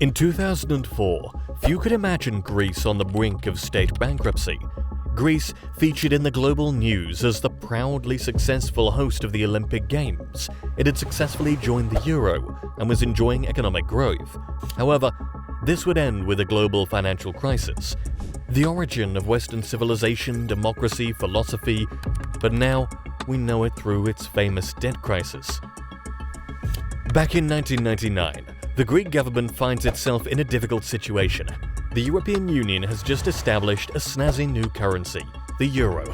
In 2004, few could imagine Greece on the brink of state bankruptcy. Greece featured in the global news as the proudly successful host of the Olympic Games. It had successfully joined the Euro and was enjoying economic growth. However, this would end with a global financial crisis. The origin of Western civilization, democracy, philosophy, but now we know it through its famous debt crisis. Back in 1999, the Greek government finds itself in a difficult situation. The European Union has just established a snazzy new currency, the euro,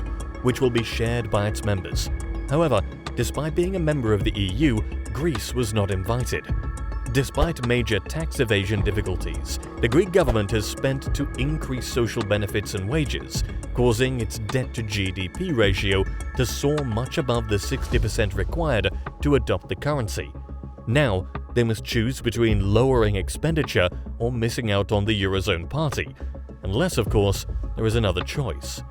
which will be shared by its members. However, despite being a member of the EU, Greece was not invited. Despite major tax evasion difficulties, the Greek government has spent to increase social benefits and wages, causing its debt-to-GDP ratio to soar much above the 60% required to adopt the currency. Now, they must choose between lowering expenditure or missing out on the Eurozone party, unless, of course, there is another choice.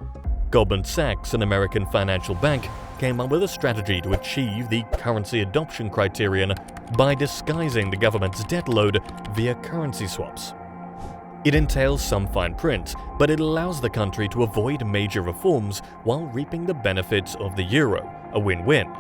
Goldman Sachs, an American financial bank, came up with a strategy to achieve the currency adoption criterion by disguising the government's debt load via currency swaps. It entails some fine print, but it allows the country to avoid major reforms while reaping the benefits of the euro, a win-win.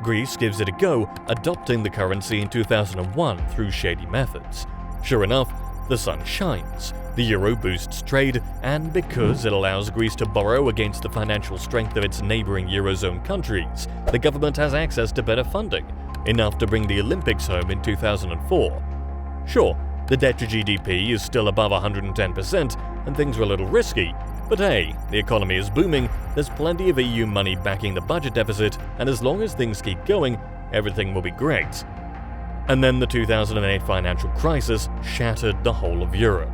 Greece gives it a go, adopting the currency in 2001 through shady methods. Sure enough, the sun shines. The euro boosts trade, and because it allows Greece to borrow against the financial strength of its neighboring Eurozone countries, the government has access to better funding, enough to bring the Olympics home in 2004. Sure, the debt to GDP is still above 110% and things are a little risky, but hey, the economy is booming, there's plenty of EU money backing the budget deficit, and as long as things keep going, everything will be great. And then the 2008 financial crisis shattered the whole of Europe.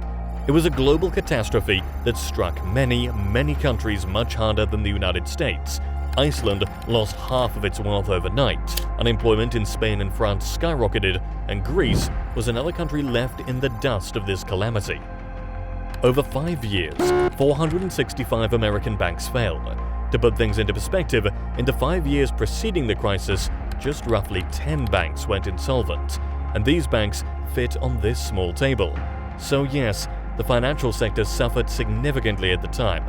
It was a global catastrophe that struck many countries much harder than the United States. Iceland lost half of its wealth overnight, unemployment in Spain and France skyrocketed, and Greece was another country left in the dust of this calamity. Over 5 years, 465 American banks failed. To put things into perspective, in the 5 years preceding the crisis, just roughly 10 banks went insolvent, and these banks fit on this small table. So yes, the financial sector suffered significantly at the time.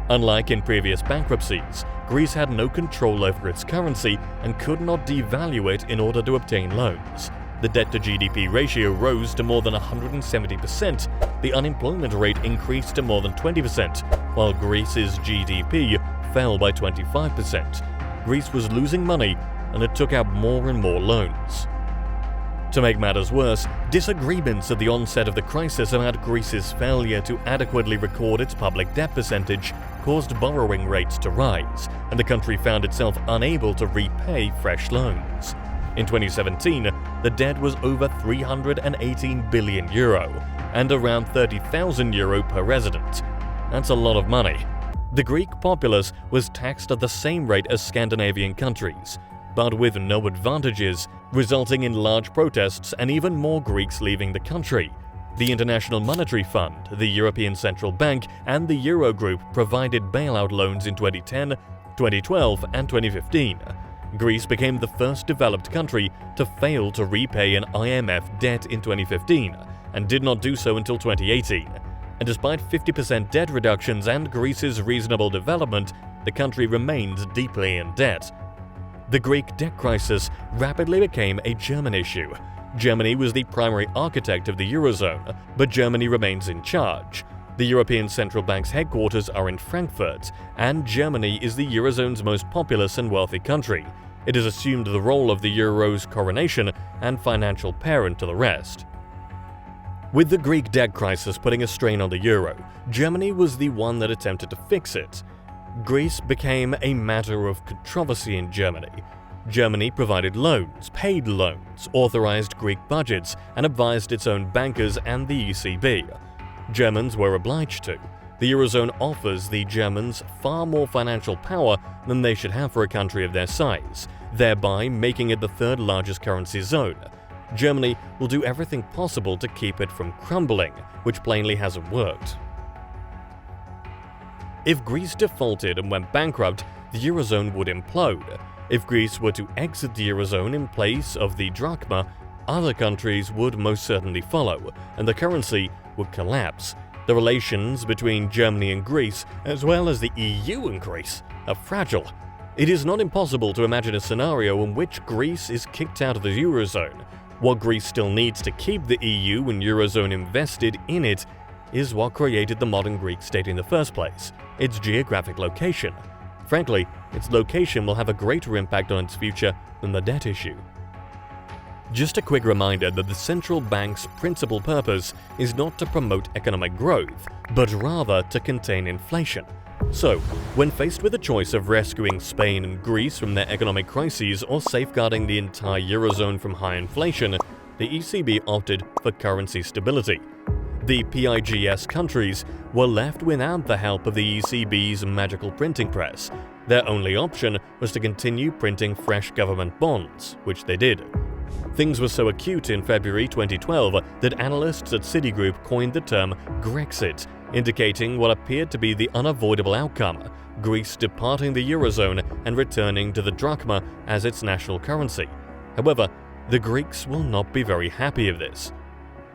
Unlike in previous bankruptcies, Greece had no control over its currency and could not devalue it in order to obtain loans. The debt-to-GDP ratio rose to more than 170%, the unemployment rate increased to more than 20%, while Greece's GDP fell by 25%. Greece was losing money, and it took out more and more loans. To make matters worse, disagreements at the onset of the crisis about Greece's failure to adequately record its public debt percentage caused borrowing rates to rise, and the country found itself unable to repay fresh loans. In 2017, the debt was over €318 billion and around €30,000 per resident. That's a lot of money. The Greek populace was taxed at the same rate as Scandinavian countries, but with no advantages, resulting in large protests and even more Greeks leaving the country. The International Monetary Fund, the European Central Bank, and the Eurogroup provided bailout loans in 2010, 2012, and 2015. Greece became the first developed country to fail to repay an IMF debt in 2015, and did not do so until 2018. And despite 50% debt reductions and Greece's reasonable development, the country remains deeply in debt. The Greek debt crisis rapidly became a German issue. Germany was the primary architect of the Eurozone, but Germany remains in charge. The European Central Bank's headquarters are in Frankfurt, and Germany is the Eurozone's most populous and wealthy country. It has assumed the role of the Euro's coronation and financial parent to the rest. With the Greek debt crisis putting a strain on the euro, Germany was the one that attempted to fix it. Greece became a matter of controversy in Germany. Germany provided loans, paid loans, authorized Greek budgets, and advised its own bankers and the ECB. Germans were obliged to. The Eurozone offers the Germans far more financial power than they should have for a country of their size, thereby making it the third largest currency zone. Germany will do everything possible to keep it from crumbling, which plainly hasn't worked. If Greece defaulted and went bankrupt, the Eurozone would implode. If Greece were to exit the Eurozone in place of the drachma, other countries would most certainly follow, and the currency would collapse. The relations between Germany and Greece, as well as the EU and Greece, are fragile. It is not impossible to imagine a scenario in which Greece is kicked out of the Eurozone. What Greece still needs to keep the EU and Eurozone invested in it is what created the modern Greek state in the first place: its geographic location. Frankly, its location will have a greater impact on its future than the debt issue. Just a quick reminder that the central bank's principal purpose is not to promote economic growth, but rather to contain inflation. So, when faced with the choice of rescuing Spain and Greece from their economic crises or safeguarding the entire Eurozone from high inflation, the ECB opted for currency stability. The PIGS countries were left without the help of the ECB's magical printing press. Their only option was to continue printing fresh government bonds, which they did. Things were so acute in February 2012 that analysts at Citigroup coined the term Grexit, indicating what appeared to be the unavoidable outcome: Greece departing the Eurozone and returning to the drachma as its national currency. However, the Greeks will not be very happy of this.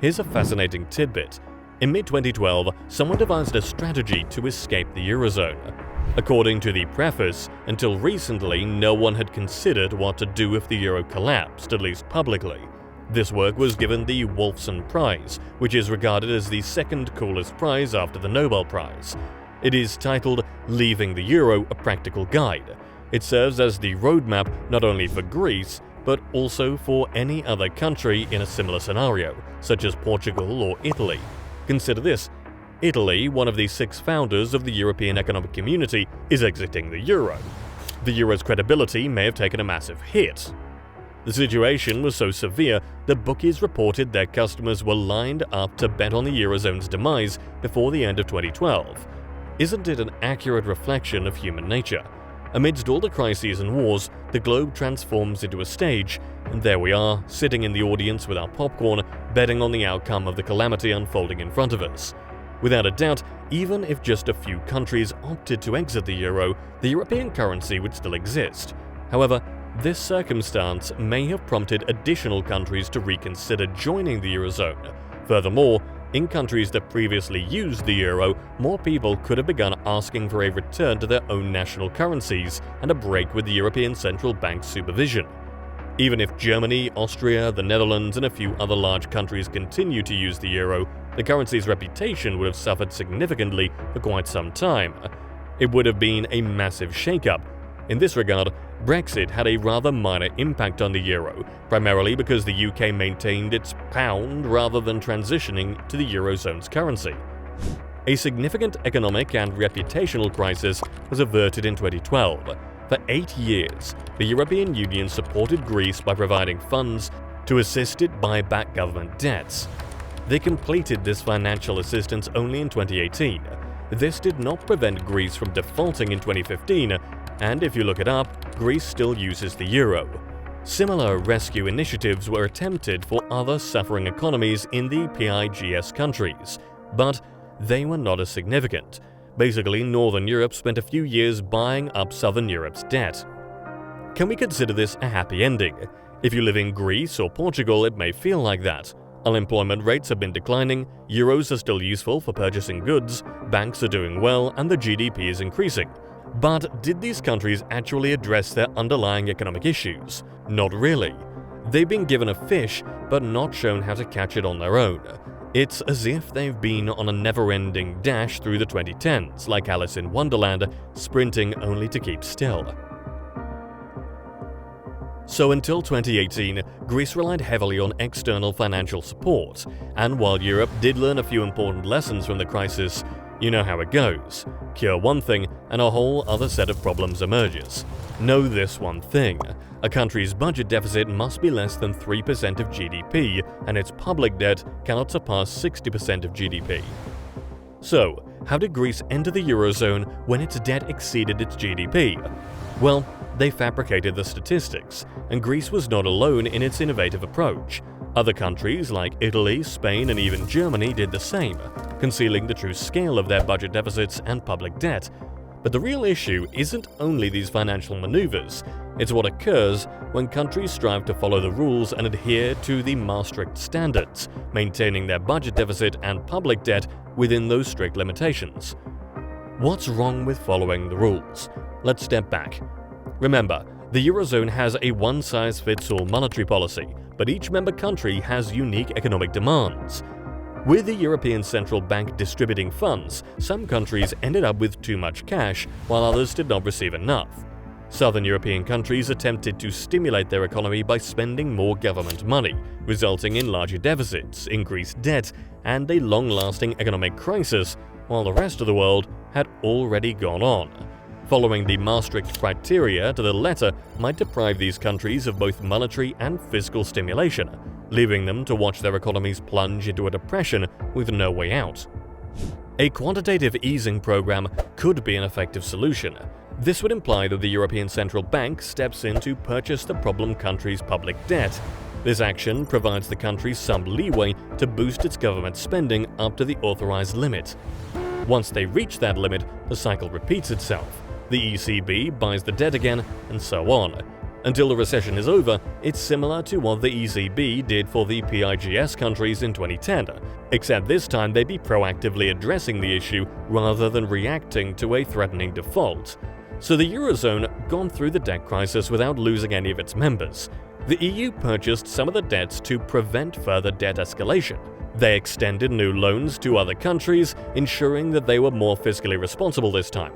Here's a fascinating tidbit. In mid-2012, someone devised a strategy to escape the Eurozone. According to the preface, until recently, no one had considered what to do if the euro collapsed, at least publicly. This work was given the Wolfson Prize, which is regarded as the second coolest prize after the Nobel Prize. It is titled "Leaving the Euro: A Practical Guide." It serves as the roadmap not only for Greece, but also for any other country in a similar scenario, such as Portugal or Italy. Consider this: Italy, one of the 6 founders of the European Economic Community, is exiting the euro. The euro's credibility may have taken a massive hit. The situation was so severe that bookies reported their customers were lined up to bet on the Eurozone's demise before the end of 2012. Isn't it an accurate reflection of human nature? Amidst all the crises and wars, the globe transforms into a stage, and there we are, sitting in the audience with our popcorn, betting on the outcome of the calamity unfolding in front of us. Without a doubt, even if just a few countries opted to exit the euro, the European currency would still exist. However, this circumstance may have prompted additional countries to reconsider joining the Eurozone. Furthermore, in countries that previously used the euro, more people could have begun asking for a return to their own national currencies and a break with the European Central Bank's supervision. Even if Germany, Austria, the Netherlands, and a few other large countries continue to use the euro, the currency's reputation would have suffered significantly for quite some time. It would have been a massive shakeup. In this regard, Brexit had a rather minor impact on the euro, primarily because the UK maintained its pound rather than transitioning to the Eurozone's currency. A significant economic and reputational crisis was averted in 2012. For 8 years, the European Union supported Greece by providing funds to assist it buy back government debts. They completed this financial assistance only in 2018. This did not prevent Greece from defaulting in 2015, and if you look it up, Greece still uses the euro. Similar rescue initiatives were attempted for other suffering economies in the PIGS countries, but they were not as significant. Basically, Northern Europe spent a few years buying up Southern Europe's debt. Can we consider this a happy ending? If you live in Greece or Portugal, it may feel like that. Unemployment rates have been declining, euros are still useful for purchasing goods, banks are doing well, and the GDP is increasing. But did these countries actually address their underlying economic issues? Not really. They've been given a fish, but not shown how to catch it on their own. It's as if they've been on a never-ending dash through the 2010s, like Alice in Wonderland, sprinting only to keep still. So until 2018, Greece relied heavily on external financial support, and while Europe did learn a few important lessons from the crisis, you know how it goes. Cure one thing, and a whole other set of problems emerges. Know this one thing: a country's budget deficit must be less than 3% of GDP, and its public debt cannot surpass 60% of GDP. So, how did Greece enter the Eurozone when its debt exceeded its GDP? Well, they fabricated the statistics, and Greece was not alone in its innovative approach. Other countries like Italy, Spain, and even Germany did the same, concealing the true scale of their budget deficits and public debt. But the real issue isn't only these financial maneuvers, it's what occurs when countries strive to follow the rules and adhere to the Maastricht standards, maintaining their budget deficit and public debt within those strict limitations. What's wrong with following the rules? Let's step back. Remember, the Eurozone has a one-size-fits-all monetary policy, but each member country has unique economic demands. With the European Central Bank distributing funds, some countries ended up with too much cash, while others did not receive enough. Southern European countries attempted to stimulate their economy by spending more government money, resulting in larger deficits, increased debt, and a long-lasting economic crisis, while the rest of the world had already gone on. Following the Maastricht criteria to the letter might deprive these countries of both monetary and fiscal stimulation, leaving them to watch their economies plunge into a depression with no way out. A quantitative easing program could be an effective solution. This would imply that the European Central Bank steps in to purchase the problem country's public debt. This action provides the country some leeway to boost its government spending up to the authorized limit. Once they reach that limit, the cycle repeats itself. The ECB buys the debt again, and so on. Until the recession is over, it's similar to what the ECB did for the PIGS countries in 2010, except this time they'd be proactively addressing the issue rather than reacting to a threatening default. So the Eurozone gone through the debt crisis without losing any of its members. The EU purchased some of the debts to prevent further debt escalation. They extended new loans to other countries, ensuring that they were more fiscally responsible this time.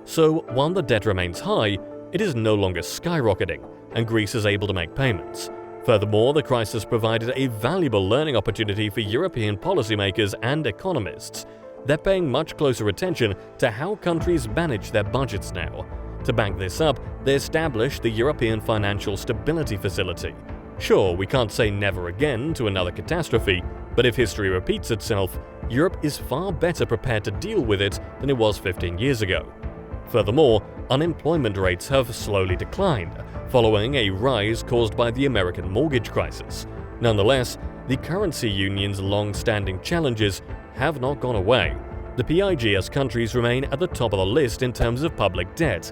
So while the debt remains high, it is no longer skyrocketing, and Greece is able to make payments. Furthermore, the crisis provided a valuable learning opportunity for European policymakers and economists. They're paying much closer attention to how countries manage their budgets now. To back this up, they established the European Financial Stability Facility. Sure, we can't say never again to another catastrophe, but if history repeats itself, Europe is far better prepared to deal with it than it was 15 years ago. Furthermore, unemployment rates have slowly declined, following a rise caused by the American mortgage crisis. Nonetheless, the currency union's long-standing challenges have not gone away. The PIGS countries remain at the top of the list in terms of public debt.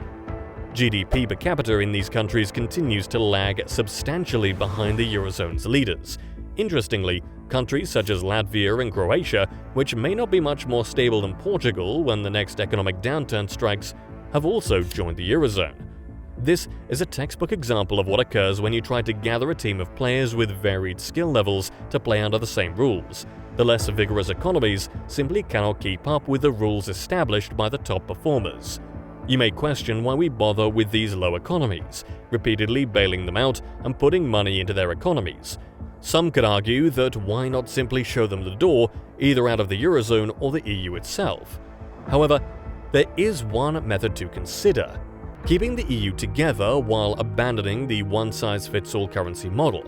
GDP per capita in these countries continues to lag substantially behind the Eurozone's leaders. Interestingly, countries such as Latvia and Croatia, which may not be much more stable than Portugal when the next economic downturn strikes, have also joined the Eurozone. This is a textbook example of what occurs when you try to gather a team of players with varied skill levels to play under the same rules. The less vigorous economies simply cannot keep up with the rules established by the top performers. You may question why we bother with these low economies, repeatedly bailing them out and putting money into their economies. Some could argue that why not simply show them the door, either out of the Eurozone or the EU itself. However, there is one method to consider: keeping the EU together while abandoning the one-size-fits-all currency model.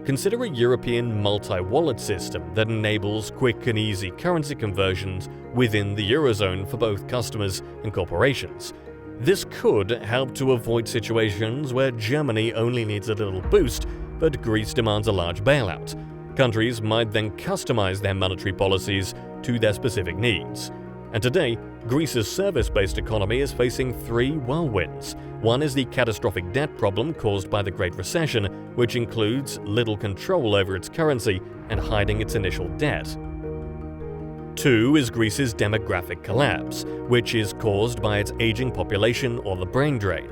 Consider a European multi-wallet system that enables quick and easy currency conversions within the Eurozone for both customers and corporations. This could help to avoid situations where Germany only needs a little boost, but Greece demands a large bailout. Countries might then customize their monetary policies to their specific needs. And today, Greece's service-based economy is facing three whirlwinds. One is the catastrophic debt problem caused by the Great Recession, which includes little control over its currency and hiding its initial debt. Two is Greece's demographic collapse, which is caused by its aging population or the brain drain.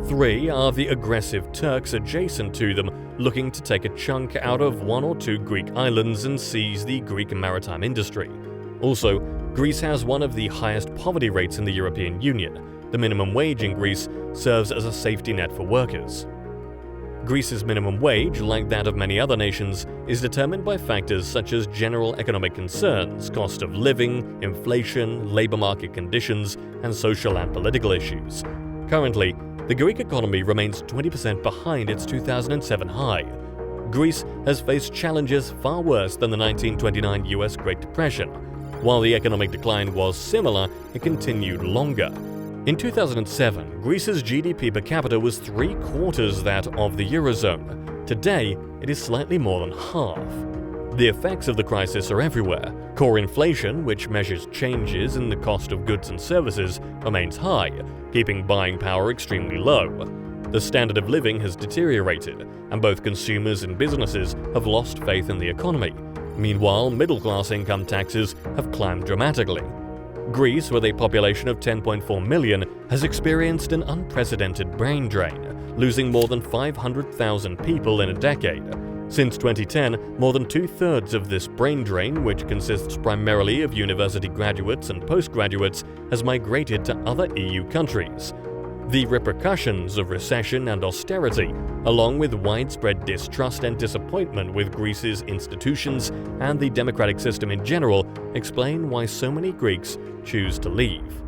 Three are the aggressive Turks adjacent to them, looking to take a chunk out of one or two Greek islands and seize the Greek maritime industry. Also, Greece has one of the highest poverty rates in the European Union. The minimum wage in Greece serves as a safety net for workers. Greece's minimum wage, like that of many other nations, is determined by factors such as general economic concerns, cost of living, inflation, labor market conditions, and social and political issues. Currently, the Greek economy remains 20% behind its 2007 high. Greece has faced challenges far worse than the 1929 US Great Depression. While the economic decline was similar, it continued longer. In 2007, Greece's GDP per capita was 3/4 that of the Eurozone. Today, it is slightly more than half. The effects of the crisis are everywhere. Core inflation, which measures changes in the cost of goods and services, remains high, keeping buying power extremely low. The standard of living has deteriorated, and both consumers and businesses have lost faith in the economy. Meanwhile, middle-class income taxes have climbed dramatically. Greece, with a population of 10.4 million, has experienced an unprecedented brain drain, losing more than 500,000 people in a decade. Since 2010, more than two-thirds of this brain drain, which consists primarily of university graduates and postgraduates, has migrated to other EU countries. The repercussions of recession and austerity, along with widespread distrust and disappointment with Greece's institutions and the democratic system in general, explain why so many Greeks choose to leave.